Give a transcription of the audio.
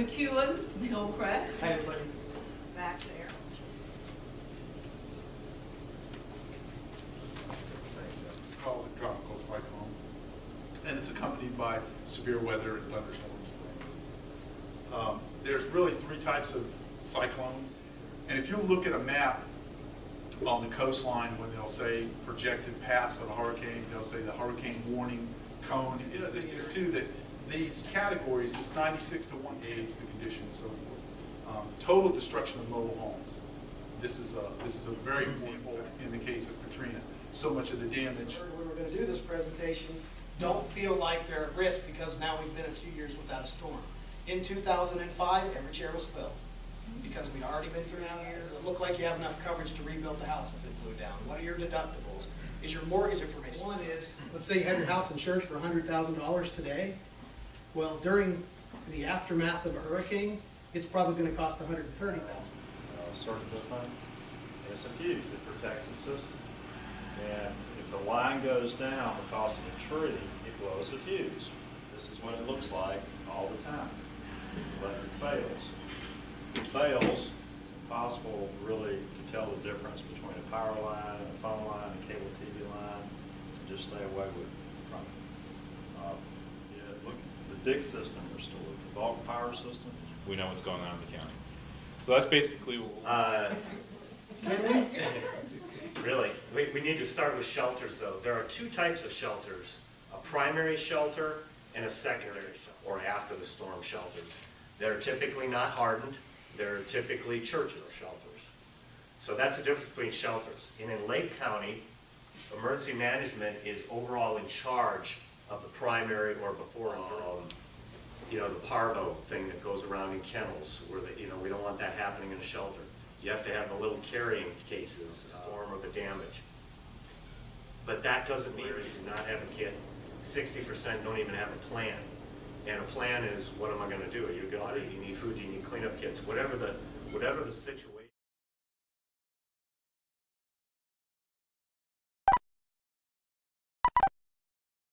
McEwen, Hillcrest. Hi, everybody. Back there. It's called a tropical cyclone, and it's accompanied by severe weather and thunderstorms. There's really three types of cyclones, and if you look at a map on the coastline when they'll say projected paths of a hurricane, they'll say the hurricane warning cone is this is too, that these categories, it's 96 to 1 age, the condition and so forth. Total destruction of mobile homes. This is a very important in the case of Katrina. So much of the damage. We were going to do this presentation, don't feel like they're at risk because now we've been a few years without a storm. In 2005, every chair was filled because we'd already been through 9 years. It looked like you have enough coverage to rebuild the house if it blew down. What are your deductibles? Is your mortgage information? One is, let's say you have your house insured for $100,000 today. Well, during the aftermath of a hurricane, it's probably going to cost $130,000. Circuit fund. It's a fuse that protects the system. And if the line goes down because of a tree, it blows the fuse. This is what it looks like all the time, unless it fails. If it fails, it's impossible really to tell the difference between a power line, a phone line, a cable TV line. So just stay away from it. Yeah, look, the dig system restored, the bulk power system. We know what's going on in the county. So that's basically Really, we need to start with shelters, though. There are two types of shelters, a primary shelter and a secondary shelter, or after the storm shelters. They're typically not hardened. They're typically church shelters. So that's the difference between shelters. And in Lake County, emergency management is overall in charge of the primary or before the parvo thing that goes around in kennels, where we don't want that happening in a shelter. You have to have the little carrying cases, storm or the damage. But that doesn't mean you do not have a kit. 60% don't even have a plan. And a plan is, what am I going to do? Are you going to eat? Do you need food? Do you need cleanup kits? Whatever the situation.